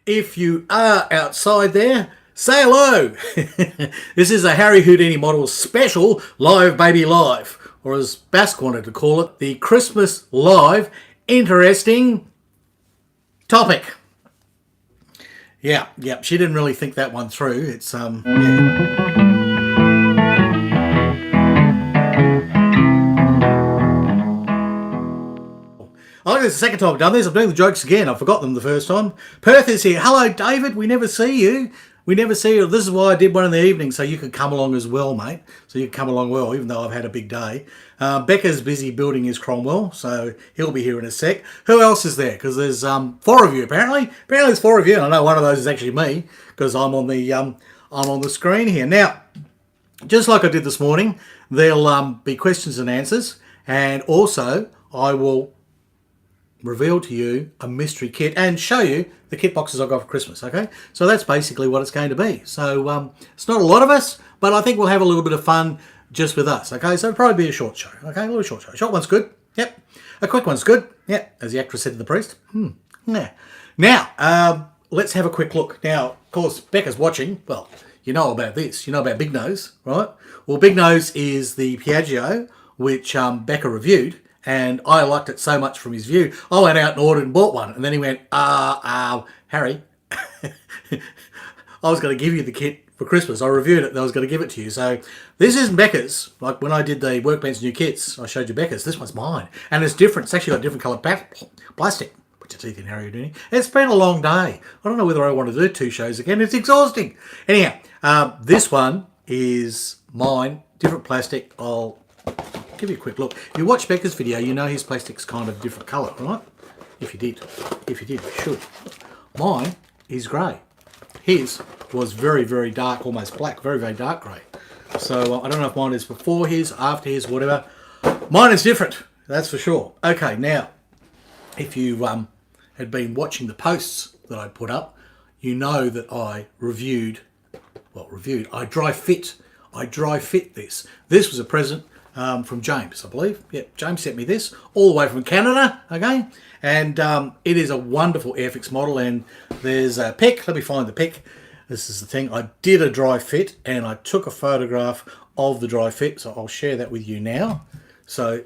if you are outside there, say hello. This is a Harry Houdini Models special Live Baby Live, or as Basque wanted to call it, the Christmas Live Interesting Topic. Yeah, she didn't really think that one through. It's, yeah. I think it's the second time I've done this. I'm doing the jokes again. I forgot them the first time. Perth is here. Hello, David. We never see you. This is why I did one in the evening, so you could come along as well, mate. So you can come along well, even though I've had a big day. Becca's busy building his Cromwell, so he'll be here in a sec. Who else is there? Because there's 4 of you, apparently. Apparently there's 4 of you, and I know one of those is actually me, because I'm on the screen here. Now, just like I did this morning, there'll be questions and answers, and also I will reveal to you a mystery kit and show you the kit boxes I got for Christmas, okay? So that's basically what it's going to be. So it's not a lot of us, but I think we'll have a little bit of fun just with us, okay? So it'll probably be a short show, okay? A little short show. Short one's good, yep. A quick one's good, yep, as the actress said to the priest. Yeah. Now, let's have a quick look. Now, of course, Becca's watching. Well, you know about this. You know about Big Nose, right? Well, Big Nose is the Piaggio, which Becca reviewed. And I liked it so much from his view, I went out and ordered and bought one. And then he went, Harry, I was going to give you the kit for Christmas. I reviewed it and I was going to give it to you. So this isn't Becca's. Like when I did the Workbench New Kits, I showed you Becca's. This one's mine. And it's different. It's actually got different coloured plastic. Put your teeth in, Harry Houdini. It's been a long day. I don't know whether I want to do 2 shows again. It's exhausting. Anyhow, this one is mine. Different plastic. I'll give you a quick look. If you watch Becca's video, you know his plastic's kind of different colour, right? If you did, you should. Mine is grey. His was very, very dark, almost black, very, very dark grey. So I don't know if mine is before his, after his, whatever. Mine is different, that's for sure. Okay, now, if you had been watching the posts that I put up, you know that I I dry fit this. This was a present from James, I believe. Yep, James sent me this all the way from Canada, okay? And it is a wonderful Airfix model, and there's a pic. Let me find the pic. This is the thing. I did a dry fit, and I took a photograph of the dry fit, so I'll share that with you now. So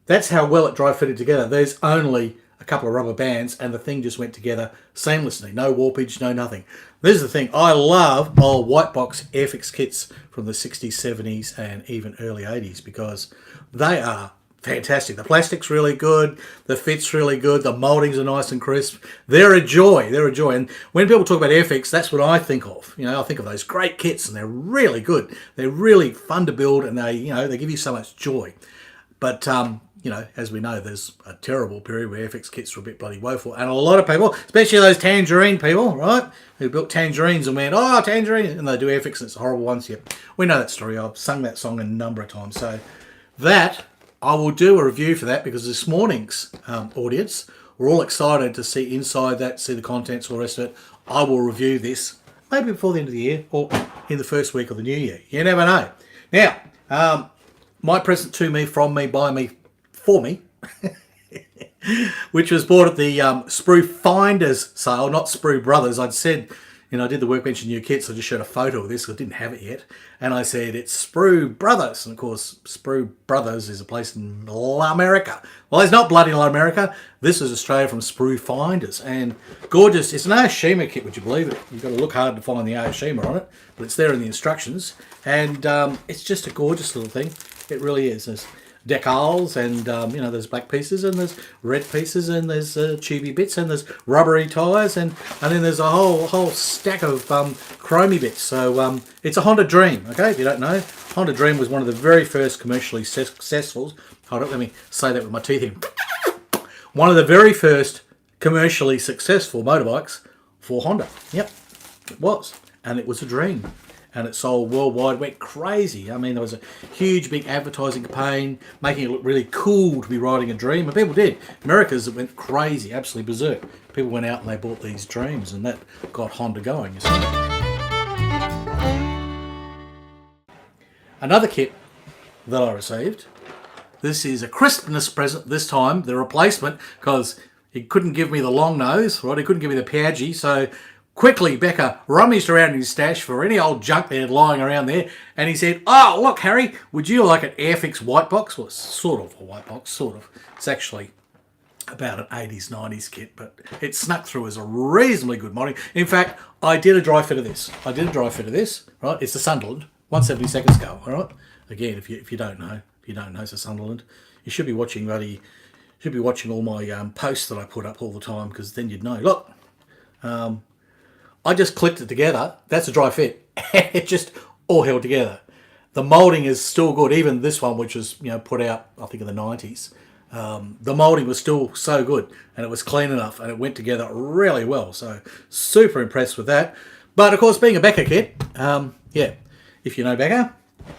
that's how well it dry fitted together. There's only a couple of rubber bands, and the thing just went together seamlessly. No warpage, no nothing. This is the thing. I love old white box Airfix kits from the 60s, 70s, and even early 80s because they are fantastic. The plastic's really good. The fit's really good. The mouldings are nice and crisp. They're a joy. They're a joy. And when people talk about Airfix, that's what I think of. You know, I think of those great kits, and they're really good. They're really fun to build, and they give you so much joy. But you know, as we know, there's a terrible period where Airfix kits were a bit bloody woeful. And a lot of people, especially those tangerine people, right, who built tangerines and went, oh, tangerine, and they do Airfix and it's horrible ones. Yeah, we know that story. I've sung that song a number of times. So that, I will do a review for that because this morning's audience were all excited to see inside that, see the contents, all the rest of it. I will review this maybe before the end of the year or in the first week of the new year. You never know. Now, my present to me, from me, by me, for me, which was bought at the Sprue Finders sale, not Sprue Brothers. I'd said, you know, I did the Workbench and New Kits, so I just showed a photo of this because I didn't have it yet. And I said, it's Sprue Brothers. And of course, Sprue Brothers is a place in America. Well, it's not bloody America. This is Australia from Sprue Finders. And gorgeous. It's an Aoshima kit, would you believe it? You've got to look hard to find the Aoshima on it, but it's there in the instructions. And it's just a gorgeous little thing. It really is. There's decals, and you know, there's black pieces, and there's red pieces, and there's tubey bits, and there's rubbery tyres, and then there's a whole stack of chromey bits. So it's a Honda Dream, okay, if you don't know. Honda Dream was one of the very first commercially successful, hold on, let me say that with my teeth in. One of the very first commercially successful motorbikes for Honda. Yep, it was, and it was a dream. And it sold worldwide, went crazy. I mean, there was a huge, big advertising campaign, making it look really cool to be riding a Dream. And people did. Americans, it went crazy, absolutely berserk. People went out and they bought these Dreams, and that got Honda going, you see. Another kit that I received. This is a Crispness present this time, the replacement, because He couldn't give me the long nose, right? He couldn't give me the Piaggi, so quickly Becca rummaged around in his stash for any old junk they had lying around there, and he said, "Oh, look, Harry, would you like an Airfix white box?" Well, it's sort of a white box, sort of. It's actually about an 80s, 90s kit, but it snuck through as a reasonably good modding. In fact, I did a dry fit of this. Right? It's the Sunderland, 172nd scale, all right? Again, if you don't know, it's a Sunderland. You should be watching all my posts that I put up all the time, because then you'd know. Look, I just clipped it together. That's a dry fit. It just all held together. The moulding is still good. Even this one, which was put out, I think, in the 90s. The moulding was still so good, and it was clean enough, and it went together really well. So super impressed with that. But of course, being a Becca kit, if you know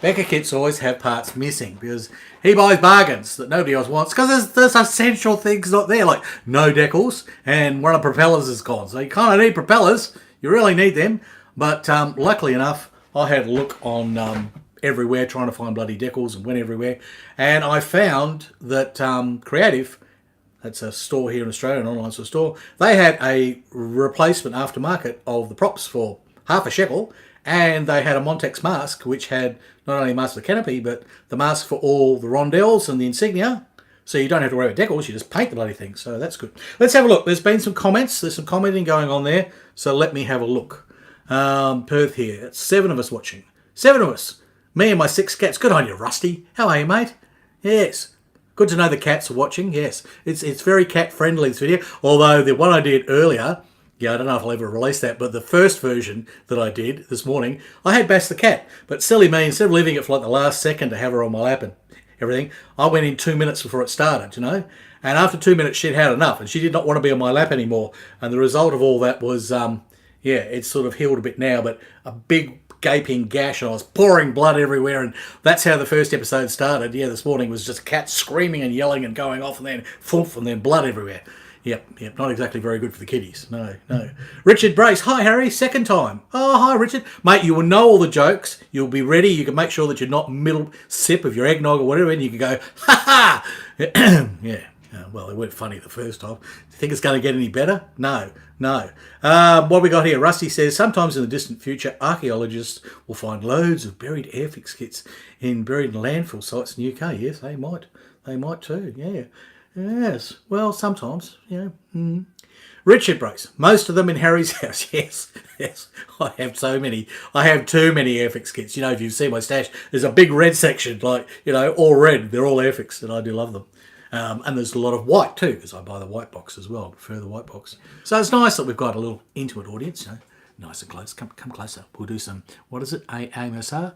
Becca kits always have parts missing, because he buys bargains that nobody else wants, because there's essential things not there, like no decals, and one of the propellers is gone. So you kind of need propellers. You really need them. But luckily enough, I had a look on everywhere trying to find bloody decals, and went everywhere, and I found that Creative, that's a store here in Australia, an online store, they had a replacement aftermarket of the props for half a shekel, and they had a Montex mask which had not only a mask for the canopy, but the mask for all the rondelles and the insignia, so you don't have to worry about decals, you just paint the bloody thing. So that's good. Let's have a look. There's been some comments, there's some commenting going on there, so let me have a look. Perth here, it's 7 of us watching. 7 of us. Me and my 6 cats. Good on you, Rusty. How are you, mate? Yes. Good to know the cats are watching. Yes. It's very cat friendly, this video. Although the one I did earlier, I don't know if I'll ever release that, but the first version that I did this morning, I had Bass the cat. But silly me, instead of leaving it for like the last second to have her on my lap and everything, I went in 2 minutes before it started, And after 2 minutes, she'd had enough, and she did not want to be on my lap anymore. And the result of all that was, it's sort of healed a bit now, but a big gaping gash, and I was pouring blood everywhere, and that's how the first episode started. This morning was just a cat screaming and yelling and going off, and then thump, and then blood everywhere. Yep, not exactly very good for the kiddies. No. Richard Brace, hi Harry, second time. Oh, hi Richard. Mate, you will know all the jokes. You'll be ready. You can make sure that you're not middle sip of your eggnog or whatever, and you can go, ha ha. Yeah. Well, they weren't funny the first time. Do you think it's going to get any better? No. What we got here? Rusty says, sometimes in the distant future, archaeologists will find loads of buried Airfix kits buried in landfill sites in the UK. Yes, they might. They might too. Yeah. Yes. Well, sometimes. Richard Brace, most of them in Harry's house. Yes. I have so many. I have too many Airfix kits. If you see my stash, there's a big red section, all red. They're all Airfix, and I do love them. And there's a lot of white too, because I buy the white box as well. I prefer the white box. So it's nice that we've got a little intimate audience. Nice and close. Come closer. We'll do some, what is it? AMSR?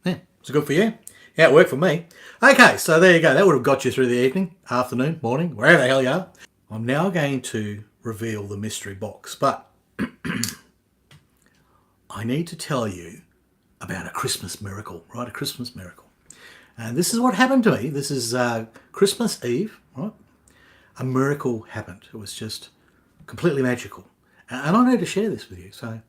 Yeah, is it good for you? Yeah, it worked for me. Okay, so there you go. That would have got you through the evening, afternoon, morning, wherever the hell you are. I'm now going to reveal the mystery box, but I need to tell you about a Crispness Miracle, right? A Crispness Miracle. And this is what happened to me. This is Christmas Eve, right? A miracle happened. It was just completely magical. And I need to share this with you. So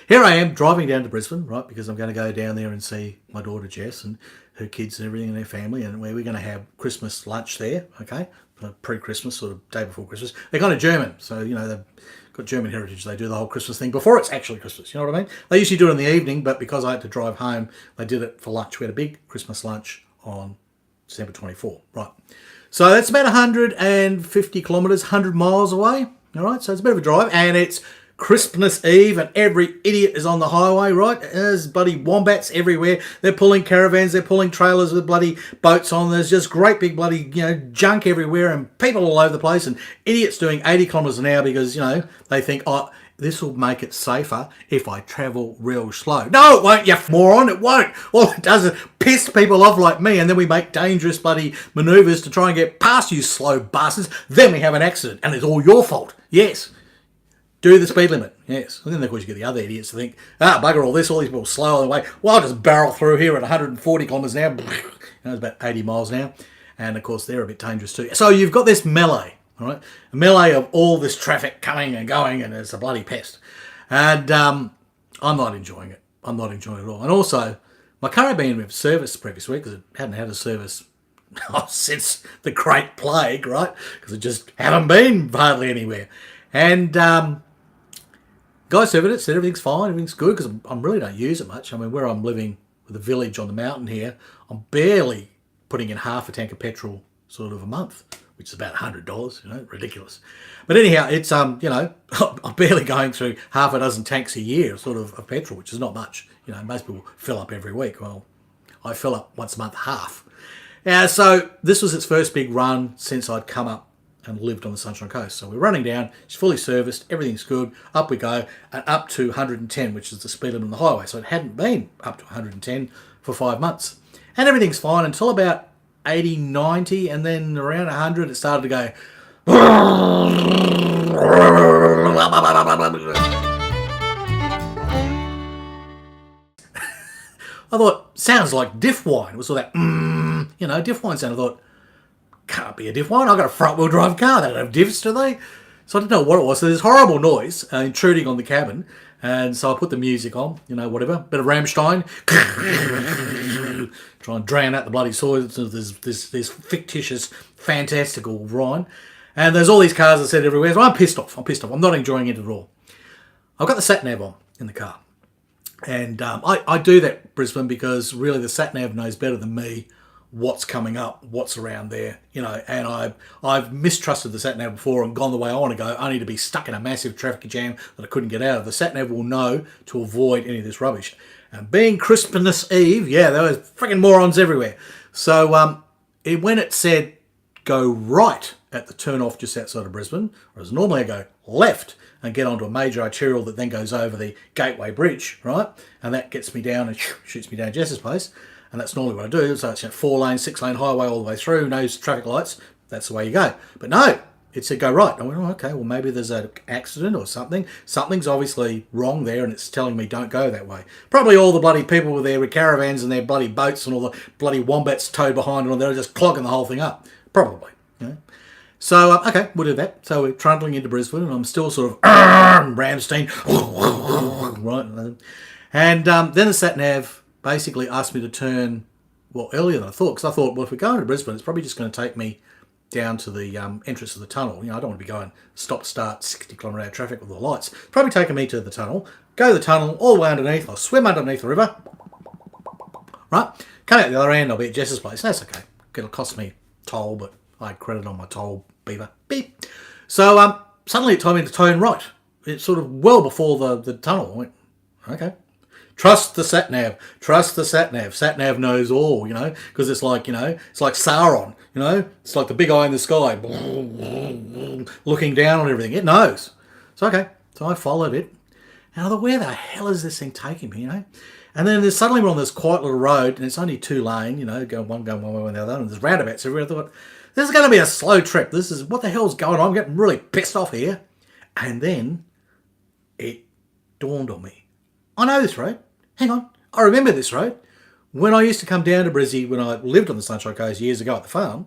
here I am driving down to Brisbane, right? Because I'm going to go down there and see my daughter Jess and her kids and everything and their family. And we're going to have Christmas lunch there, okay? Pre-Christmas, sort of day before Christmas. They're kind of German. So, they've got German heritage. They do the whole Christmas thing before it's actually Christmas. You know what I mean? They usually do it in the evening, but because I had to drive home, they did it for lunch. We had a big Christmas lunch on December 24, right? So that's about 150 kilometres, 100 miles away, all right? So it's a bit of a drive, and it's Crispness Eve, and every idiot is on the highway, right? There's bloody wombats everywhere. They're pulling caravans, they're pulling trailers with bloody boats on. There's just great big bloody, junk everywhere, and people all over the place, and idiots doing 80 kilometres an hour because, they think, oh, this will make it safer if I travel real slow. No, it won't, you moron, it won't. All it does is piss people off like me, and then we make dangerous bloody manoeuvres to try and get past you slow bastards. Then we have an accident, and it's all your fault. Yes. Do the speed limit, yes. And then, of course, you get the other idiots to think, bugger all this, all these people slow on the way. Well, I'll just barrel through here at 140 kilometres an hour. It's about 80 miles an hour. And, of course, they're a bit dangerous too. So you've got this melee, all right? A melee of all this traffic coming and going, and it's a bloody pest. And I'm not enjoying it. I'm not enjoying it at all. And also, My car had been serviced the previous week because it hadn't had a service since the Great Plague, right? Because it just haven't been hardly anywhere. And guy serviced it, said everything's fine, everything's good, because I really don't use it much. I mean, where I'm living with a village on the mountain here, I'm barely putting in half a tank of petrol sort of a month, which is about $100, you know, ridiculous. But anyhow, it's, you know, I'm barely going through half a dozen tanks a year sort of petrol, which is not much. You know, most people fill up every week. Well, I fill up once a month, half. So this was its first big run since I'd come up and lived on the Sunshine Coast. So we're running down, it's fully serviced, everything's good, up we go, and up to 110, which is the speed limit on the highway. So it hadn't been up to 110 for 5 months. And everything's fine until about 80, 90, and then around 100 it started to go. I thought, sounds like diff wine. It was all that, you know, diff wine sound. I thought, can't be a diff wine. I've got a front-wheel drive car. They don't have diffs, do they? So I didn't know what it was. So there's horrible noise intruding on the cabin. And so I put the music on, you know, whatever. Bit of Rammstein. Try and drown out the bloody soil. So there's this fictitious, fantastical rhyme. And there's all these cars that said everywhere. So I'm pissed off. I'm not enjoying it at all. I've got the sat-nav on in the car. And I do that, Brisbane, because really the sat-nav knows better than me what's coming up, what's around there, you know, and I've mistrusted the sat-nav before and gone the way I want to go, only to be stuck in a massive traffic jam that I couldn't get out of. The sat-nav will know to avoid any of this rubbish. And being Crispness Eve, yeah, there was freaking morons everywhere. So when it said go right at the turn off just outside of Brisbane, whereas normally I go left and get onto a major arterial that then goes over the Gateway Bridge, right? And that gets me down and shoots me down Jess's place. And that's normally what I do. So it's a 4-lane, 6-lane highway all the way through, no traffic lights. That's the way you go. But no, it said go right. I went, oh, okay, well, maybe there's an accident or something. Something's obviously wrong there, and it's telling me don't go that way. Probably all the bloody people with their caravans and their bloody boats and all the bloody wombats towed behind and all, they're just clogging the whole thing up. Probably. You know? So, okay, we'll do that. So we're trundling into Brisbane, and I'm still sort of Ramstein, right? And then the sat-nav basically asked me to turn, well, earlier than I thought, because I thought, well, if we're going to Brisbane, it's probably just going to take me down to the entrance of the tunnel. You know, I don't want to be going stop-start 60-kilometre-hour traffic with all the lights. It's probably taking me to the tunnel, go to the tunnel, all the way underneath, I'll swim underneath the river, right? Come out the other end, I'll be at Jess's place. That's okay. It'll cost me toll, but I had credit on my toll beaver. Beep. So suddenly it told me to turn right. It's sort of well before the tunnel. I went, okay. Trust the sat-nav. Trust the sat-nav. Sat-nav knows all, you know, because it's like, you know, it's like Sauron, you know. It's like the big eye in the sky, looking down on everything. It knows. So, okay. So I followed it. And I thought, where the hell is this thing taking me, you know? And then there's suddenly we're on this quiet little road, and it's only 2-lane, you know, going one way and the other, and there's roundabouts everywhere. I thought, this is going to be a slow trip. This is, what the hell's going on? I'm getting really pissed off here. And then it dawned on me. I know this road. Hang on. I remember this road. When I used to come down to Brizzy, when I lived on the Sunshine Coast years ago at the farm,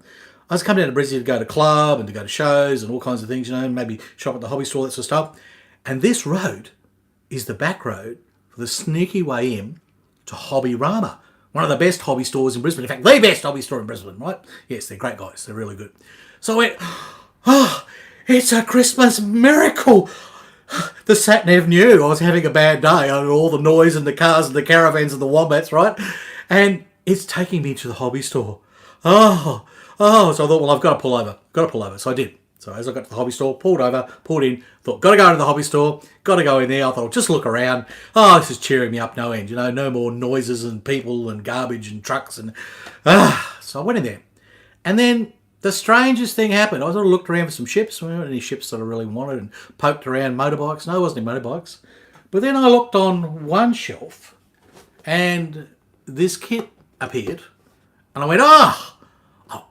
I used to come down to Brizzy to go to club and to go to shows and all kinds of things, you know, and maybe shop at the hobby store, that sort of stuff. And this road is the back road for the sneaky way in to Hobby Rama, one of the best hobby stores in Brisbane. In fact, the best hobby store in Brisbane, right? Yes, they're great guys. They're really good. So I went, oh, it's a Crispness Miracle. The sat-nav knew I was having a bad day on all the noise and the cars and the caravans and the wombats, right? And it's taking me to the hobby store. So I thought, well, I've got to pull over. So I did. So as I got to the hobby store, pulled over, pulled in, thought, got to go into the hobby store, got to go in there. I thought, I'll just look around. Oh, this is cheering me up no end, you know, no more noises and people and garbage and trucks. And so I went in there. And then the strangest thing happened. I sort of looked around for some ships. There weren't any ships that I really wanted, and poked around motorbikes. No, there wasn't any motorbikes. But then I looked on one shelf, and this kit appeared. And I went, I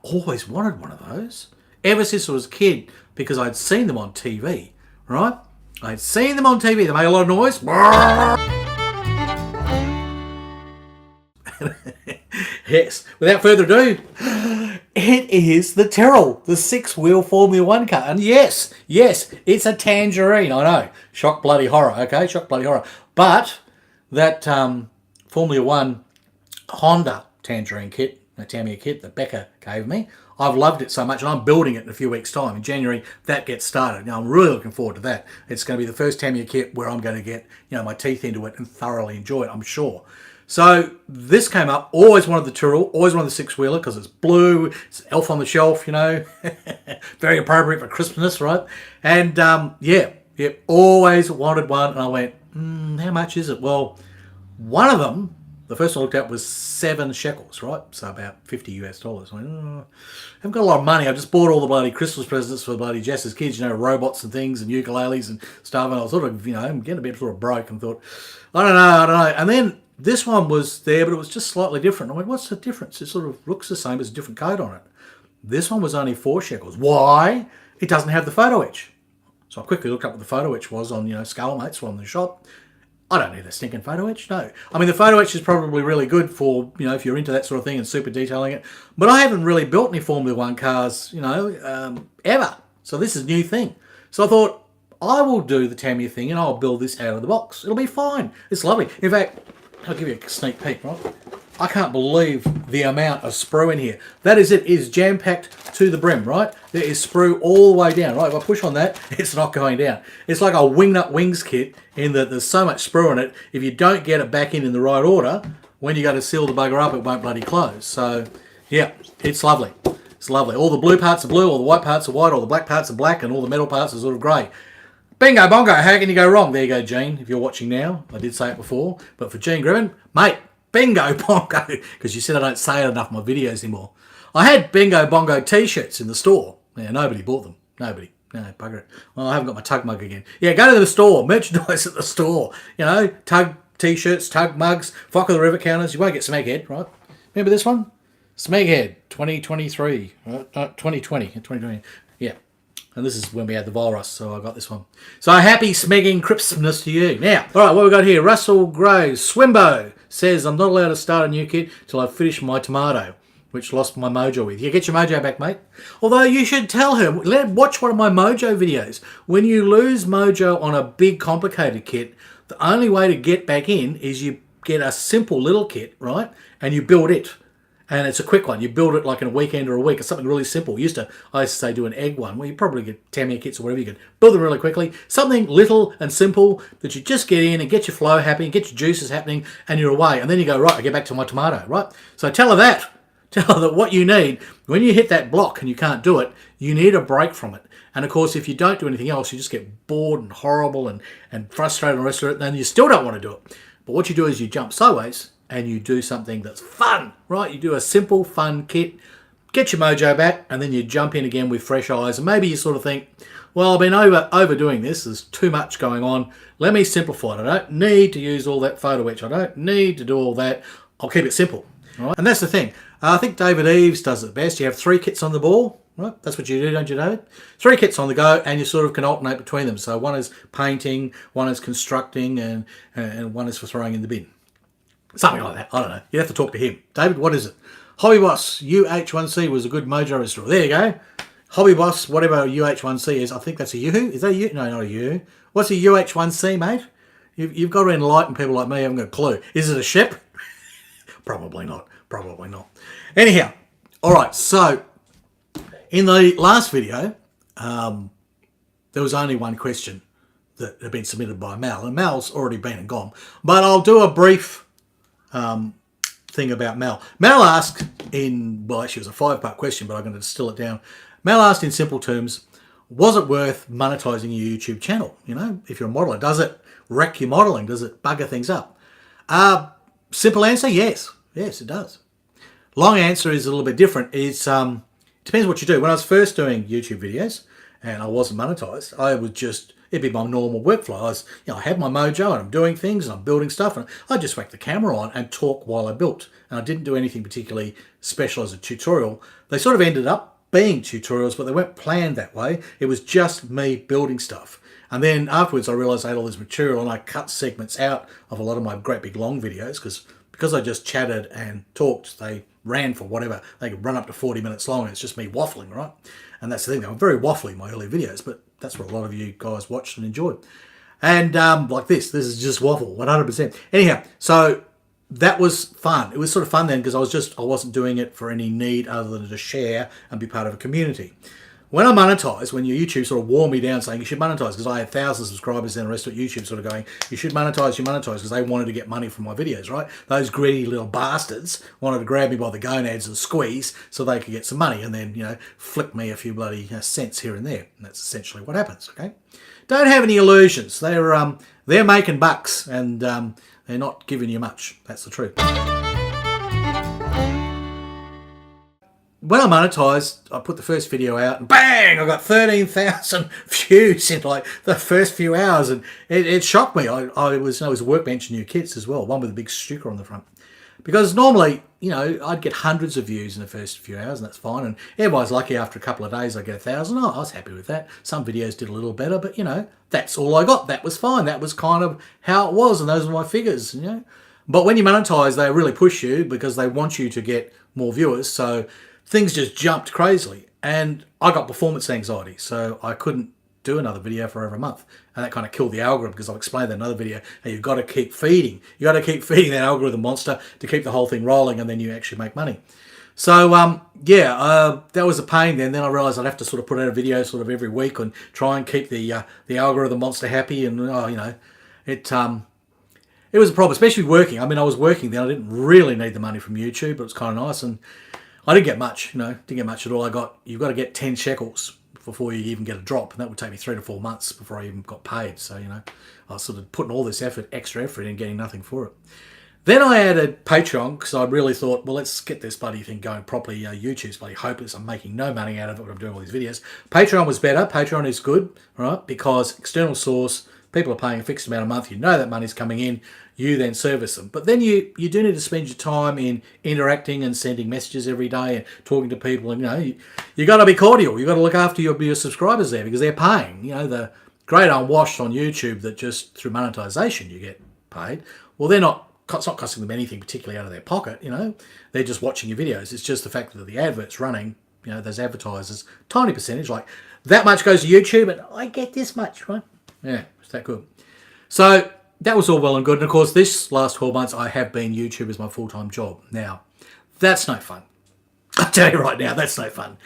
always wanted one of those. Ever since I was a kid, because I'd seen them on TV, right? I'd seen them on TV. They make a lot of noise. Yes. Without further ado, it is the Terrell, the 6-wheel Formula 1 car. And yes, it's a tangerine. I know. Shock bloody horror, okay? Shock bloody horror. But that Formula 1 Honda Tangerine kit, a Tamiya kit that Becca gave me. I've loved it so much, and I'm building it in a few weeks' time. In January, that gets started. Now, I'm really looking forward to that. It's going to be the first Tamiya kit where I'm going to get, my teeth into it and thoroughly enjoy it, I'm sure. So this came up. Always wanted the Tyrrell, always wanted the 6-wheeler because it's blue, it's elf on the shelf, very appropriate for Crispness, right? And always wanted one. And I went, how much is it? Well, one of them, the first one I looked at was 7 shekels, right? So about $50 US. I went, I haven't got a lot of money. I just bought all the bloody Christmas presents for the bloody Jess's kids, robots and things and ukuleles and stuff. And I was sort of, I'm getting a bit sort of broke and thought, I don't know. And then this one was there, but it was just slightly different. I went, what's the difference? It sort of looks the same, as a different code on it. This one was only 4 shekels. Why? It doesn't have the photo etch. So I quickly looked up what the photo etch was on, Scalemates from the shop. I don't need a stinking photo etch, no. I mean, the photo etch is probably really good for, if you're into that sort of thing and super detailing it. But I haven't really built any Formula One cars, ever. So this is a new thing. So I thought, I will do the Tamiya thing and I'll build this out of the box. It'll be fine. It's lovely. In fact, I'll give you a sneak peek, right? I can't believe the amount of sprue in here. That is it. It is jam-packed to the brim, right? There is sprue all the way down, right? If I push on that, it's not going down. It's like a wing-nut wings kit in that there's so much sprue in it. If you don't get it back in the right order, when you go to seal the bugger up, it won't bloody close. So, yeah, it's lovely. It's lovely. All the blue parts are blue, all the white parts are white, all the black parts are black, and all the metal parts are sort of grey. Bingo bongo, how can you go wrong? There you go, Gene, if you're watching now. I did say it before, but for Gene Griffin, mate, bingo bongo, because you said I don't say it enough in my videos anymore. I had bingo bongo t-shirts in the store. Yeah, nobody bought them. Nobody. No, bugger it. Well, I haven't got my tug mug again. Yeah, go to the store, merchandise at the store. Tug t-shirts, tug mugs, Flock of the River counters. You won't get Smeghead, right? Remember this one? Smeghead, 2023, right? 2020, yeah. And this is when we had the virus, so I got this one. So happy smegging Crispness to you. Now, all right, what we got here? Russell Gray, Swimbo, says, I'm not allowed to start a new kit till I finish my tomato, which lost my mojo with. Yeah, get your mojo back, mate. Although you should tell her, watch one of my mojo videos. When you lose mojo on a big, complicated kit, the only way to get back in is you get a simple little kit, right? And you build it. And it's a quick one. You build it like in a weekend or a week. It's something really simple. I used to say do an egg one. Well, you probably get Tamiya kits or whatever you can. Build them really quickly. Something little and simple that you just get in and get your flow happening, get your juices happening, and you're away. And then you go, right, I get back to my tomato, right? So tell her that. Tell her that what you need, when you hit that block and you can't do it, you need a break from it. And of course, if you don't do anything else, you just get bored and horrible and frustrated and the rest of it, and you still don't want to do it. But what you do is you jump sideways and you do something that's fun, right? You do a simple, fun kit, get your mojo back, and then you jump in again with fresh eyes. And maybe you sort of think, well, I've been overdoing this. There's too much going on. Let me simplify it. I don't need to use all that photo etch. I don't need to do all that. I'll keep it simple, right? And that's the thing. I think David Eves does it best. You have 3 kits on the ball, right? That's what you do, don't you, David? 3 kits on the go, and you sort of can alternate between them. So one is painting, one is constructing, and one is for throwing in the bin. Something like that. I don't know. You have to talk to him. David, what is it? Hobby Boss UH1C was a good mojo restore. There you go. Hobby Boss, whatever UH1C is. I think that's a Yoo-hoo. Is that a Yoo-hoo? No, not a Yoo-hoo. What's a UH1C, mate? You've got to enlighten people like me. I haven't got a clue. Is it a ship? Probably not. Probably not. Anyhow, all right. So in the last video, there was only one question that had been submitted by Mal, and Mal's already been and gone. But I'll do a brief thing about Mal. Mal asked well, actually it was a 5-part question, but I'm going to distill it down. Mal asked in simple terms, was it worth monetizing your YouTube channel? If you're a modeler, does it wreck your modeling? Does it bugger things up? Simple answer, yes. Yes, it does. Long answer is a little bit different. It depends what you do. When I was first doing YouTube videos and I wasn't monetized, I would just, it'd be my normal workflow. I had my mojo and I'm doing things and I'm building stuff, and I just whack the camera on and talk while I built. And I didn't do anything particularly special as a tutorial. They sort of ended up being tutorials, but they weren't planned that way. It was just me building stuff. And then afterwards I realized I had all this material and I cut segments out of a lot of my great big long videos because I just chatted and talked. They ran for whatever. They could run up to 40 minutes long, and it's just me waffling, right? And that's the thing. They were very waffly, my early videos, but that's what a lot of you guys watched and enjoyed. And like this is just waffle, 100%. Anyhow, so that was fun. It was sort of fun then because I wasn't doing it for any need other than to share and be part of a community. When I monetize, when your YouTube sort of wore me down saying you should monetize, because I had 1,000 subscribers and the rest of YouTube sort of going, you should monetize, because they wanted to get money from my videos, right? Those greedy little bastards wanted to grab me by the gonads and squeeze so they could get some money and then, flick me a few bloody cents here and there. And that's essentially what happens, okay? Don't have any illusions. They're making bucks and they're not giving you much. That's the truth. When I monetised, I put the first video out and bang, I got 13,000 views in like the first few hours, and it shocked me. I was a workbench new kits as well, one with a big sticker on the front. Because normally, I'd get hundreds of views in the first few hours, and that's fine. And everybody's lucky after a couple of days I get 1,000. Oh, I was happy with that. Some videos did a little better, but that's all I got. That was fine. That was kind of how it was, and those were my figures. But when you monetize, they really push you because they want you to get more viewers. So things just jumped crazily, and I got performance anxiety, so I couldn't do another video for over a month, and that kind of killed the algorithm, because I've explained that in another video. How you've got to keep feeding. You got to keep feeding that algorithm monster to keep the whole thing rolling, and then you actually make money. So that was a pain. Then I realised I'd have to sort of put out a video sort of every week and try and keep the algorithm monster happy, and it was a problem, especially working. I mean, I was working then. I didn't really need the money from YouTube, but it was kind of nice, and I didn't get much, didn't get much at all. You've got to get 10 shekels before you even get a drop, and that would take me 3 to 4 months before I even got paid. So, I was sort of putting all this extra effort in, getting nothing for it. Then I added Patreon, because I really thought, well, let's get this bloody thing going properly. YouTube's bloody hopeless. I'm making no money out of it when I'm doing all these videos. Patreon was better. Patreon is good, right? Because external source, people are paying a fixed amount a month. That money's coming in. You then service them. But then you do need to spend your time in interacting and sending messages every day and talking to people. And, you got to be cordial. You got to look after your subscribers there, because they're paying. The great unwashed on YouTube that just through monetization you get paid. Well, it's not costing them anything particularly out of their pocket. They're just watching your videos. It's just the fact that the advert's running. Those advertisers, tiny percentage, like that much goes to YouTube, and I get this much, right? Yeah, it's that good. So that was all well and good. And of course, this last 12 months, I have been YouTube as my full-time job. Now, that's no fun. I'll tell you right now, that's no fun.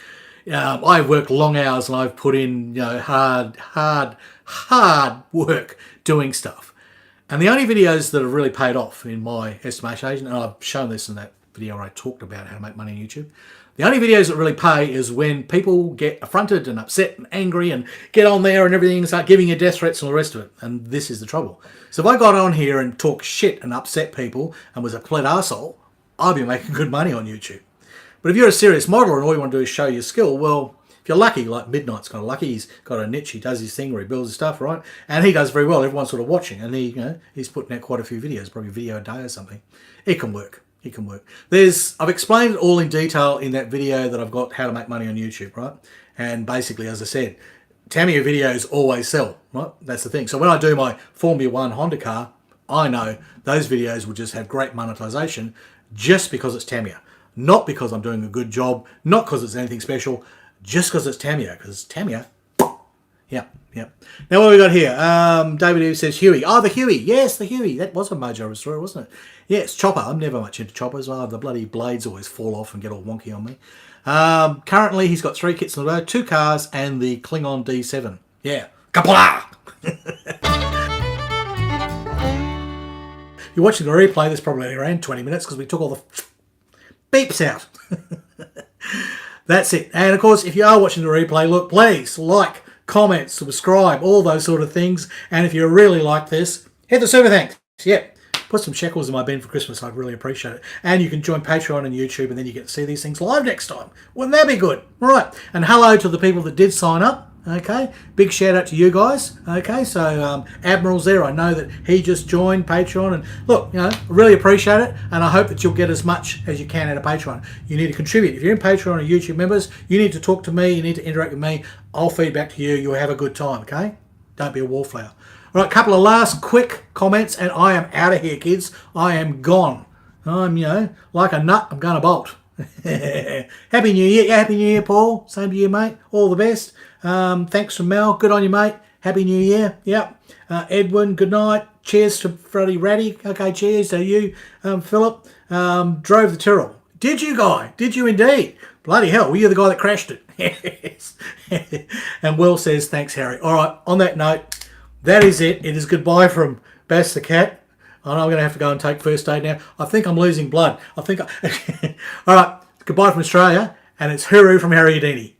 I've worked long hours, and I've put in hard work doing stuff. And the only videos that have really paid off in my estimation, and I've shown this in that video where I talked about how to make money on YouTube, the only videos that really pay is when people get affronted and upset and angry and get on there and everything and start giving you death threats and all the rest of it. And this is the trouble. So if I got on here and talked shit and upset people and was a complete arsehole, I'd be making good money on YouTube. But if you're a serious modeler and all you want to do is show your skill, well, if you're lucky, like Midnight's kind of lucky, he's got a niche, he does his thing where he builds his stuff, right? And he does very well. Everyone's sort of watching, and he's putting out quite a few videos, probably a video a day or something. It can work. It can work. I've explained it all in detail in that video that I've got, how to make money on YouTube, right? And basically, as I said, Tamiya videos always sell, right? That's the thing. So when I do my Formula 1 Honda car, I know those videos will just have great monetization just because it's Tamiya. Not because I'm doing a good job, not because it's anything special, just because it's Tamiya. Because Tamiya, yeah. Now what we got here? David Eve says Huey. Oh, the Huey. Yes, the Huey. That was a Mojo Restorer, wasn't it? Yes, chopper. I'm never much into choppers. The bloody blades always fall off and get all wonky on me. Currently, he's got 3 kits in the road, 2 cars, and the Klingon D7. Yeah. Kapla! You're watching the replay. There's probably around 20 minutes because we took all the beeps out. That's it. And of course, if you are watching the replay, look, please like, comment, subscribe, all those sort of things. And if you really like this, hit the super thanks. Yep. Put some shekels in my bin for Christmas. I'd really appreciate it. And you can join Patreon and YouTube, and then you get to see these things live next time. Wouldn't that be good? All right. And hello to the people that did sign up. Okay. Big shout out to you guys. Okay. So Admiral's there. I know that he just joined Patreon. And look, really appreciate it. And I hope that you'll get as much as you can out of Patreon. You need to contribute. If you're in Patreon or YouTube members, you need to talk to me. You need to interact with me. I'll feed back to you. You'll have a good time. Okay. Don't be a wallflower. All right, a couple of last quick comments, and I am out of here, kids. I am gone. I'm, like a nut, I'm going to bolt. Happy New Year. Yeah, Happy New Year, Paul. Same to you, mate. All the best. Thanks from Mel. Good on you, mate. Happy New Year. Yep. Edwin, good night. Cheers to Freddie Ratty. Okay, cheers to you, Philip. Drove the Tyrrell. Did you, Guy? Did you indeed? Bloody hell, were you the guy that crashed it? Yes. And Will says, thanks, Harry. All right, on that note, that is it. It is goodbye from Bass the Cat. I know I'm going to have to go and take first aid now. I think I'm losing blood. All right, goodbye from Australia, and it's hooroo from Harry Houdini.